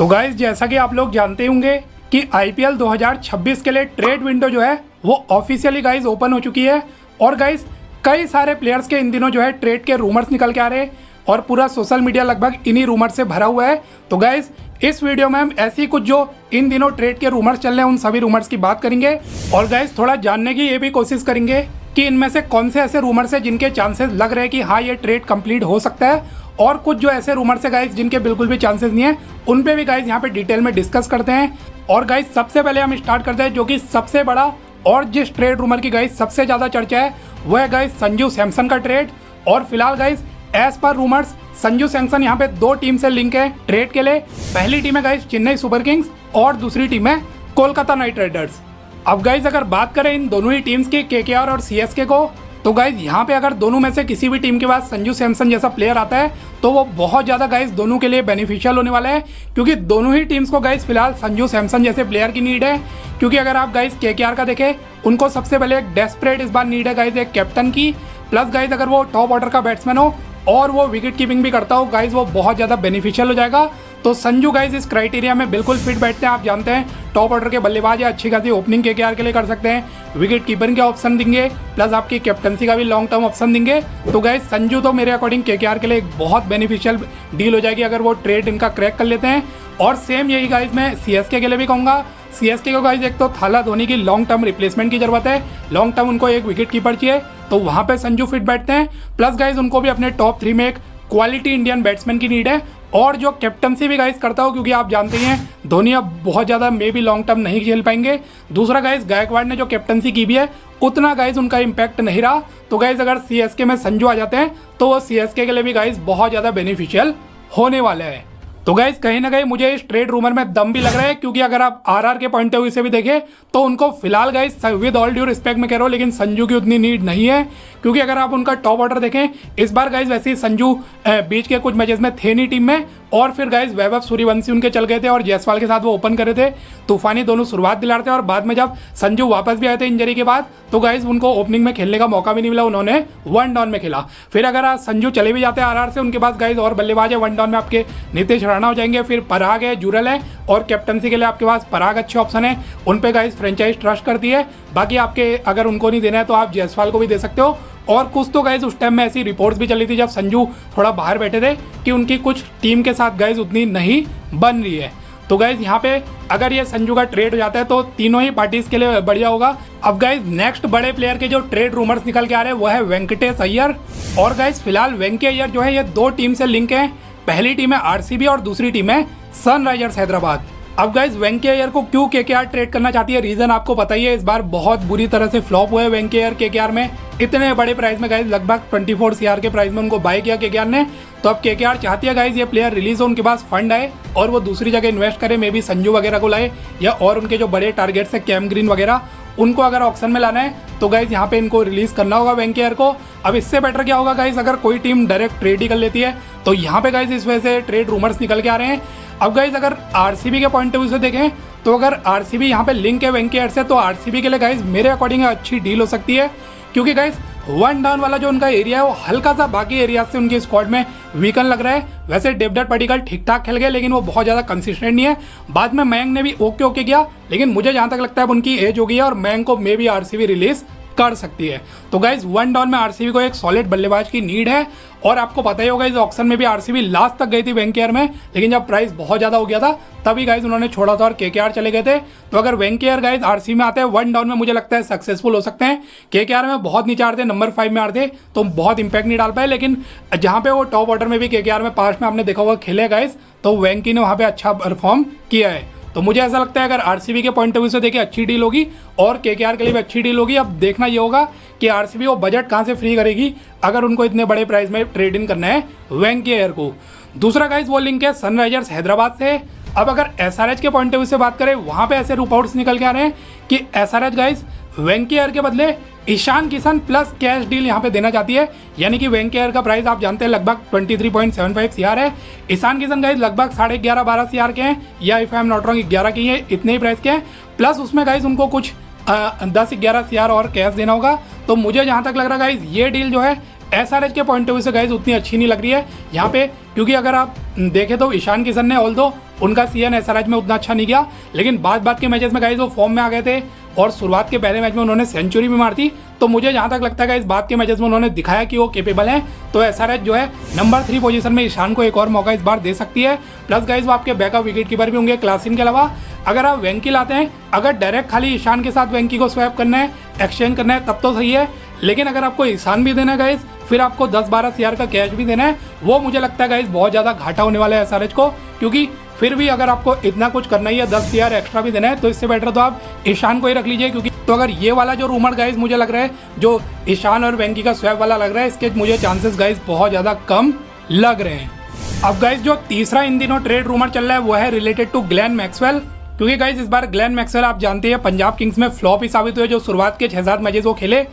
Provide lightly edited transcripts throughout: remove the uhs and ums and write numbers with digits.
तो गाइज जैसा कि आप लोग जानते होंगे कि आईपीएल 2026 के लिए ट्रेड विंडो जो है वो ऑफिशियली गाइज ओपन हो चुकी है। और गाइज कई सारे प्लेयर्स के इन दिनों जो है ट्रेड के रूमर्स निकल के आ रहे हैं और पूरा सोशल मीडिया लगभग इन्हीं रूमर्स से भरा हुआ है। तो गाइज इस वीडियो में हम ऐसी कुछ जो इन दिनों ट्रेड के रूमर्स चल रहे हैं उन सभी रूमर्स की बात करेंगे और गाइज थोड़ा जानने की ये भी कोशिश करेंगे कि इनमें से कौन से ऐसे रूमर्स हैं जिनके चांसेस लग रहे हैं कि हाँ ये ट्रेड कंप्लीट हो सकता है, और कुछ जो ऐसे रूमर्स है गाइज जिनके बिल्कुल भी चांसेस नहीं है उन पे भी गाइज यहाँ पे डिटेल में डिस्कस करते हैं। और गाइज सबसे पहले हम स्टार्ट करते हैं जो कि सबसे बड़ा और जिस ट्रेड रूमर की गाइज सबसे ज़्यादा चर्चा है वो है गाइज संजू सैमसन का ट्रेड। और फिलहाल guys as per rumours Sanju Samson यहाँ पे दो टीम से लिंक है ट्रेड के लिए। पहली टीम है गाइज चेन्नई सुपर किंग्स और दूसरी टीम है कोलकाता नाइट राइडर्स। अब गाइज अगर बात करें इन दोनों ही टीम्स की केकेआर और सीएसके को, तो गाइज यहाँ पे अगर दोनों में से किसी भी टीम के पास संजू सैमसन जैसा प्लेयर आता है तो वो बहुत ज़्यादा गाइज दोनों के लिए बेनिफिशियल होने वाला है, क्योंकि दोनों ही टीम्स को गाइज फिलहाल संजू सैमसन जैसे प्लेयर की नीड है। क्योंकि अगर आप गाइज केकेआर का देखें उनको सबसे पहले एक डेस्परेट इस बार नीड है गाइज एक कैप्टन की, प्लस गाइज अगर वो टॉप ऑर्डर का बैट्समैन हो और वो विकेट कीपिंग भी करता हो गाइज वो बहुत ज़्यादा बेनिफिशियल हो जाएगा। तो संजू गाइज इस क्राइटेरिया में बिल्कुल फिट बैठते हैं। आप जानते हैं टॉप ऑर्डर के बल्लेबाज या अच्छी खासी ओपनिंग केकेआर के लिए कर सकते हैं, विकेट कीपिंग के ऑप्शन देंगे, प्लस आपकी कैप्टनसी का भी लॉन्ग टर्म ऑप्शन देंगे। तो गाइज संजू तो मेरे अकॉर्डिंग केकेआर के लिए एक बहुत बेनिफिशियल डील हो जाएगी अगर वो ट्रेड इनका क्रैक कर लेते हैं। और सेम यही गाइज मैं सीएसके के लिए भी कहूँगा। सीएसके को गाइज एक तो थाला धोनी की लॉन्ग टर्म रिप्लेसमेंट की जरूरत है, लॉन्ग टर्म उनको एक विकेट कीपर चाहिए, तो वहाँ पे संजू फिट बैठते हैं। प्लस गाइज उनको भी अपने टॉप 3 में एक क्वालिटी इंडियन बैट्समैन की नीड है और जो कैप्टनसी भी गाइज करता हो, क्योंकि आप जानते हैं धोनी अब बहुत ज़्यादा मे भी लॉन्ग टर्म नहीं खेल पाएंगे। दूसरा गाइज गायकवाड़ ने जो कैप्टनसी की भी है उतना गाइज उनका इम्पैक्ट नहीं रहा। तो गाइज अगर सीएसके में संजू आ जाते हैं तो वो सीएसके के लिए भी गाइज बहुत ज़्यादा बेनिफिशियल होने वाले हैं। तो गाइज कहीं ना कहीं मुझे इस ट्रेड रूमर में दम भी लग रहा है, क्योंकि अगर आप आरआर के पॉइंट ऑफ व्यू से भी देखें तो उनको फिलहाल guys with all due respect में कह रहा हूँ लेकिन संजू की उतनी नीड नहीं है। क्योंकि अगर आप उनका टॉप ऑर्डर देखें इस बार गाइज वैसे ही संजू बीच के कुछ मैचेस में थे नहीं टीम में, और फिर गाइज वैभव सूर्यवंशी उनके चल गए थे और जायसवाल के साथ वो ओपन करे थे, तूफानी दोनों शुरुआत दिला रहे थे। और बाद में जब संजू वापस भी आए थे इंजरी के बाद तो गाइज उनको ओपनिंग में खेलने का मौका भी नहीं मिला, उन्होंने वन डाउन में खेला। फिर अगर आज संजू चले भी जाते हैं आरआर से, उनके पास गाइज और बल्लेबाज है वन डाउन में, आपके नीतीश राणा हो जाएंगे, फिर पराग है, जुरल है, और कैप्टनसी के लिए आपके पास पराग अच्छे ऑप्शन है, उन पे गाइज फ्रेंचाइज ट्रस्ट करती है। बाकी आपके अगर उनको नहीं देना है तो आप जायसवाल को भी दे सकते हो। और कुछ तो गाइज उस टाइम में ऐसी रिपोर्ट्स भी चली थी जब संजू थोड़ा बाहर बैठे थे कि उनकी कुछ टीम के साथ गाइज उतनी नहीं बन रही है। तो गाइज यहाँ पे अगर ये संजू का ट्रेड हो जाता है तो तीनों ही पार्टीज के लिए बढ़िया होगा। अब गाइज नेक्स्ट बड़े प्लेयर के जो ट्रेड रूमर्स निकल के आ रहे हैं वो है वेंकटेश अय्यर। और गाइज फिलहाल वेंकी अय्यर जो है ये दो टीम से लिंक है, पहली टीम है आरसीबी और दूसरी टीम है सनराइजर्स हैदराबाद। अब गाइज वेंकी अय्यर को क्यों केकेआर ट्रेड करना चाहती है, रीजन आपको पता ही है, इस बार बहुत बुरी तरह से फ्लॉप हुए वेंकी अय्यर केकेआर में। इतने बड़े प्राइस में गाइज लगभग 24 CR के प्राइस में उनको बाय किया केकेआर ने। तो अब केकेआर चाहती है गाइज ये प्लेयर रिलीज हो, उनके पास फंड आए और वो दूसरी जगह इन्वेस्ट करे, मे बी संजू वगैरह को लाए या और उनके जो बड़े टारगेट्स है कैम ग्रीन वगैरह उनको अगर ऑक्शन में लाना है तो गाइज यहाँ पे इनको रिलीज करना होगा वेंकी अय्यर को। अब इससे बेटर क्या होगा गाइज अगर कोई टीम डायरेक्ट ट्रेड ही कर लेती है, तो यहाँ पे गाइज इस वजह से ट्रेड रूमर्स निकल के आ रहे हैं। अब गाइज अगर आरसीबी के पॉइंट ऑफ व्यू से देखें तो अगर आरसीबी यहाँ पे लिंक है वेंकी अय्यर से तो आरसीबी के लिए गाइज मेरे अकॉर्डिंग अच्छी डील हो सकती है। क्योंकि गाइज वन डाउन वाला जो उनका एरिया है वो हल्का सा बाकी एरिया से उनके स्क्वाड में वीकन लग रहा है। वैसे देवदत्त पडिक्कल ठीक ठाक खेल गए लेकिन वो बहुत ज़्यादा कंसिस्टेंट नहीं है। बाद में मयंक ने भी ओके किया, लेकिन मुझे जहाँ तक लगता है उनकी एज हो गई है और मयंक को मे बी आरसीबी रिलीज कर सकती है। तो गाइज वन डाउन में आरसीबी को एक सॉलिड बल्लेबाज की नीड है। और आपको पता ही होगा इस ऑक्शन में भी आरसीबी लास्ट तक गई थी वेंकी अय्यर में, लेकिन जब प्राइस बहुत ज़्यादा हो गया था तभी गाइज उन्होंने छोड़ा था और केकेआर चले गए थे। तो अगर वेंकी अय्यर गाइज आरसीबी में आते हैं वन डाउन में मुझे लगता है सक्सेसफुल हो सकते हैं। केकेआर में बहुत नीचे आ रहे थे, नंबर 5 में आ रहे थे तो बहुत इंपैक्ट नहीं डाल पाए, लेकिन जहाँ पे वो टॉप ऑर्डर में भी केकेआर में पास्ट में आपने देखा होगा खेले गाइज, तो वेंकी ने वहाँ पे अच्छा परफॉर्म किया है। तो मुझे ऐसा लगता है अगर आरसीबी के पॉइंट ऑफ व्यू से देखिए अच्छी डील होगी और केकेआर के लिए भी अच्छी डील होगी। अब देखना ये होगा कि आरसीबी वो बजट कहाँ से फ्री करेगी अगर उनको इतने बड़े प्राइस में ट्रेड इन करना है वेंकी अय्यर को। दूसरा गाइज वो लिंक है सनराइजर्स हैदराबाद से। अब अगर एसआरएच के पॉइंट ऑफ व्यू से बात करें वहाँ पे ऐसे रिपोर्ट्स निकल के आ रहे हैं कि एसआरएच गाइज वेंकी अय्यर के बदले Ishan Kishan plus cash deal यहाँ पे देना चाहती है। यानी कि वेंकी अय्यर का प्राइस आप जानते हैं लगभग 23.75 CR है, ईशान किशन गाइज लगभग 11.5-12 CR के हैं, या if I am not wrong 11 के हैं, इतने ही प्राइस के हैं। प्लस उसमें गाइज उनको कुछ 10-11 CR और कैश देना होगा। तो मुझे जहाँ तक लग रहा है गाइज ये डील जो है एसआरएच के पॉइंट ऑफ व्यू से गाइज उतनी अच्छी नहीं लग रही है यहाँ पे। क्योंकि अगर आप देखें तो ईशान किशन ने ऑल्दो उनका सीएन एसआरएच में उतना अच्छा नहीं किया, लेकिन बाद के मैचेस में गाइस वो फॉर्म में आ गए थे और शुरुआत के पहले मैच में उन्होंने सेंचुरी भी मार दी। तो मुझे जहाँ तक लगता है गाइस बाद के मैचेस में उन्होंने दिखाया कि वो केपेबल हैं। तो एसआरएच जो है नंबर 3 पोजीशन में ईशान को एक और मौका इस बार दे सकती है। प्लस गाइस वो आपके बैकअप विकेट कीपर भी होंगे क्लासिन के अलावा। अगर आप वेंकी लाते हैं, अगर डायरेक्ट खाली ईशान के साथ वेंकी को स्वैप करना है, एक्सचेंज करना है, तब तो सही है। लेकिन अगर आपको ईशान भी देना है गाइस, फिर आपको 10-12 CR का कैश भी देना है, वो मुझे लगता है गाइस बहुत ज़्यादा घाटा होने वाला है एसआरएच को। क्योंकि फिर भी अगर आपको इतना कुछ करना ही है, 10 CR एक्स्ट्रा भी देना है, तो इससे बेटर तो आप ईशान को ही रख लीजिए। क्योंकि तो अगर ये वाला जो रूमर गाइस मुझे लग रहा है, जो ईशान और वेंकी का स्वैप वाला लग रहा है, इसके मुझे चांसेस गाइस बहुत ज़्यादा कम लग रहे हैं। अब गाइस जो तीसरा इन दिनों ट्रेड रूमर चल रहा है वो है रिलेटेड टू ग्लेन मैक्सवेल। क्योंकि गाइस इस बार ग्लेन मैक्सवेल आप जानते हैं पंजाब किंग्स में फ्लॉप ही साबित हुए। जो शुरुआत के 6-7 मैचेस वो खेले,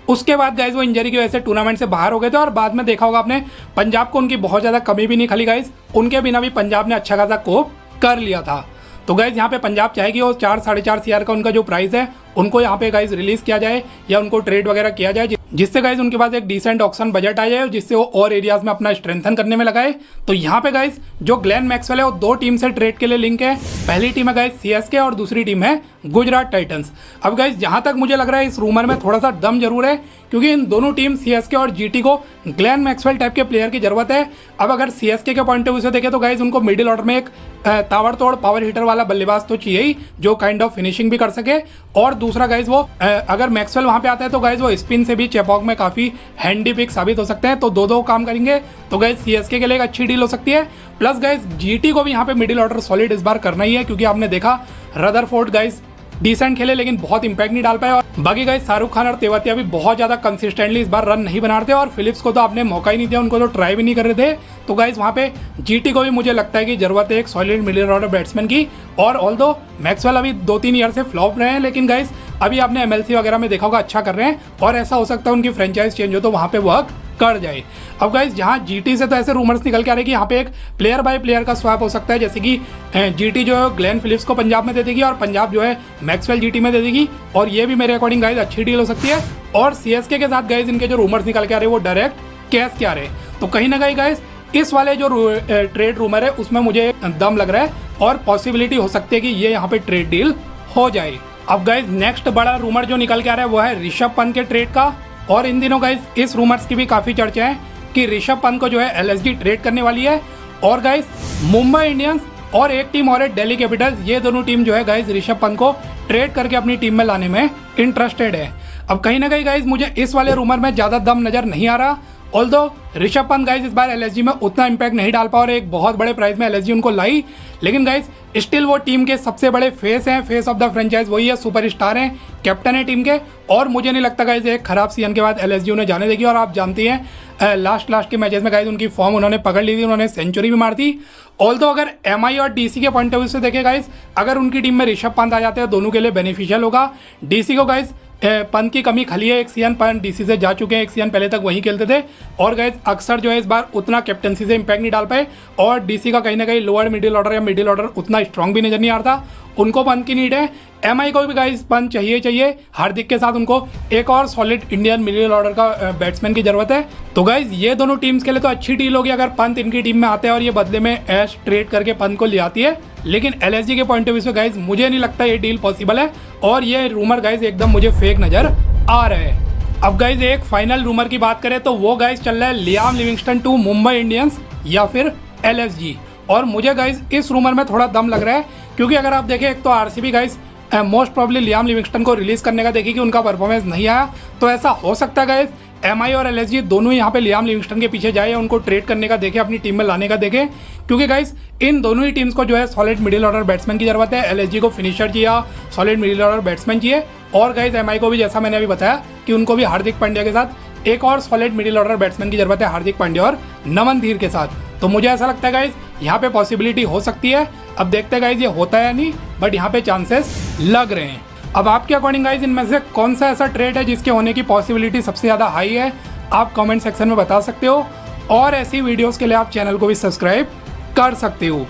उसके बाद गाइस वो इंजरी की वजह से टूर्नामेंट से बाहर हो गए थे। और बाद में देखा होगा आपने, पंजाब को उनकी बहुत ज़्यादा कमी भी नहीं खली गाइस, उनके बिना भी पंजाब ने अच्छा खासा कोप कर लिया था। तो गाइस यहाँ पे पंजाब चाहेगी वो 4-4.5 CR का उनका जो प्राइस है उनको यहाँ पे गाइस रिलीज किया जाए या उनको ट्रेड वगैरह किया जाए, जिससे गाइस उनके पास एक डिसेंट ऑक्शन बजट आ जाए, जिससे वो और एरियाज में अपना स्ट्रेंथन करने में लगाए। तो यहाँ पे गाइस जो ग्लेन मैक्सवेल है वो 2 टीम से ट्रेड के लिए लिंक है। पहली टीम है गाइस CSK और दूसरी टीम है गुजरात टाइटंस। अब गाइस जहाँ तक मुझे लग रहा है इस रूमर में थोड़ा सा दम जरूर है, क्योंकि इन दोनों टीम CSK और GT को ग्लेन मैक्सवेल टाइप के प्लेयर की जरूरत है। अब अगर CSK के पॉइंट ऑफ व्यू से देखें तो गाइस उनको मिडिल ऑर्डर में एक ताबड़तोड़ पावर हिटर वाला बल्लेबाज तो चाहिए ही, जो काइंड ऑफ फिनिशिंग भी कर सके। और दूसरा गाइस वो अगर मैक्सवेल वहां पे आता है तो गाइस वो स्पिन से भी चेपॉक में काफी हैंडी पिक साबित हो सकते हैं। तो दो काम करेंगे तो गाइस CSK के लिए एक अच्छी डील हो सकती है। प्लस गाइस GT को भी यहाँ पे मिडिल ऑर्डर सॉलिड इस बार करना ही है, क्योंकि आपने देखा रदरफोर्ड गाइस डिसेंट खेले लेकिन बहुत इंपैक्ट नहीं डाल पाए। और बाकी गाइस शाहरुख खान और तेवतिया भी बहुत ज्यादा कंसिस्टेंटली इस बार रन नहीं बना रहे थे, और फिलिप्स को तो आपने मौका ही नहीं दिया, उनको तो ट्राई भी नहीं कर रहे थे। तो गाइस वहाँ पे GT को भी मुझे लगता है कि जरूरत है एक सॉलिड मिडिल ऑर्डर बैट्समैन की। और ऑल्दो मैक्सवेल अभी 2-3 ईयर से फ्लॉप रहे हैं, लेकिन गाइस अभी आपने MLC वगैरह में देखा होगा अच्छा कर रहे हैं, और ऐसा हो सकता है उनकी फ्रेंचाइज चेंज हो तो वहाँ पे वर्क कर जाए। अब गाइस जहाँ GT से तो ऐसे रूमर्स निकल के आ रहे हैं कि यहाँ पे एक प्लेयर बाय प्लेयर का स्वैप हो सकता है, जैसे कि GT जो है ग्लेन फिलिप्स को पंजाब में दे देगी और पंजाब जो है मैक्सवेल GT में दे देगी, और ये भी मेरे अकॉर्डिंग गाइस अच्छी डील हो सकती है। और CSK के साथ गाइस इनके जो रूमर्स निकल के आ रहे हैं वो डायरेक्ट कैश के आ रहे हैं। तो कहीं ना कहीं गाइस इस वाले जो ट्रेड रूमर है उसमें मुझे दम लग रहा है, और पॉसिबिलिटी हो सकती है कि ये यहाँ पे ट्रेड डील हो जाए। अब गाइस नेक्स्ट बड़ा रूमर जो निकल के आ रहा है वो है ऋषभ पंत के ट्रेड का। और इन दिनों गाइस इस रूमर्स की भी काफ़ी चर्चा है कि ऋषभ पंत को जो है LSG ट्रेड करने वाली है। और गाइस मुंबई इंडियंस और एक टीम और है दिल्ली कैपिटल्स, ये दोनों टीम जो है गाइस ऋषभ पंत को ट्रेड करके अपनी टीम में लाने में इंटरेस्टेड है। अब कहीं ना कहीं गाइस मुझे इस वाले रूमर में ज़्यादा दम नज़र नहीं आ रहा। ऑल्दो ऋषभ पंत गाइस इस बार LSG में उतना इम्पैक्ट नहीं डाल पा और एक बहुत बड़े प्राइस में LSG उनको लाई, लेकिन गाइस स्टिल वो टीम के सबसे बड़े फेस हैं, फेस ऑफ द फ्रेंचाइज वही है, सुपरस्टार हैं, कैप्टन है टीम के। और मुझे नहीं लगता गाइस एक खराब सीजन के बाद LSG उन्हें जाने देगी। और आप जानती हैं लास्ट के मैचेस में गाइस उनकी फॉर्म उन्होंने पकड़ ली थी, उन्होंने सेंचुरी भी मार दी। ऑल्दो अगर MI और DC के पॉइंट ऑफ व्यू से देखें गाइस, अगर उनकी टीम में ऋषभ पंत आ जाते हैं दोनों के लिए बेनिफिशियल होगा। DC को गाइस पंत की कमी खली है, एक सीजन पंत DC से जा चुके हैं, एक सीजन पहले तक वहीं खेलते थे, और गाइस अक्सर जो है इस बार उतना कैप्टनसी से इंपैक्ट नहीं डाल पाए। और DC का कहीं ना कहीं लोअर मिडिल ऑर्डर या मिडिल ऑर्डर उतना स्ट्रांग भी नजर नहीं आ रहा था, उनको पंत की नीड है। MI को भी गाइस पंत चाहिए। हार्दिक के साथ उनको एक और सॉलिड इंडियन मिडिल ऑर्डर का बैट्समैन की जरूरत है। तो गाइस ये दोनों टीम्स के लिए तो अच्छी डील होगी अगर पंत इनकी टीम में आते हैं और ये बदले में ऐश ट्रेड करके पंत को ले आती है। लेकिन LSG के पॉइंट ऑफ व्यू से गाइस मुझे नहीं लगता ये डील पॉसिबल है, और ये रूमर गाइस एकदम मुझे फेक नजर आ रहा है। अब गाइस एक फाइनल रूमर की बात करें तो वो गाइस चल रहा है Liam Livingstone to Mumbai Indians या फिर LSG। और मुझे गाइस इस रूमर में थोड़ा दम लग रहा है, क्योंकि अगर आप देखें एक तो RCB guys most probably Liam Livingstone को रिलीज करने का देखेगी, उनका परफॉर्मेंस नहीं आया, तो ऐसा हो सकता है गाइस MI और LSG दोनों ही यहाँ पे लियाम लिविंगस्टन के पीछे जाए या उनको ट्रेड करने का देखे, अपनी टीम में लाने का देखे। क्योंकि गाइस इन दोनों ही टीम्स को जो है सॉलिड मिडिल ऑर्डर बैट्समैन की जरूरत है। LSG को फिनिशर चाहिए, सॉलिड मिडिल ऑर्डर बैट्समैन चाहिए, और गाइस MI को भी जैसा मैंने अभी बताया कि उनको भी हार्दिक पांड्या के साथ एक और सॉलिड मिडिल ऑर्डर बैट्समैन की जरूरत है, हार्दिक पांड्या और नमन धीर के साथ। तो मुझे ऐसा लगता है गाइस यहाँ पे पॉसिबिलिटी हो सकती है। अब देखते हैं गाइस ये होता है या नहीं, बट यहाँ पे चांसेस लग रहे हैं। अब आपके अकॉर्डिंग गाइस इनमें से कौन सा ऐसा ट्रेड है जिसके होने की पॉसिबिलिटी सबसे ज़्यादा हाई है, आप कमेंट सेक्शन में बता सकते हो। और ऐसी वीडियोस के लिए आप चैनल को भी सब्सक्राइब कर सकते हो।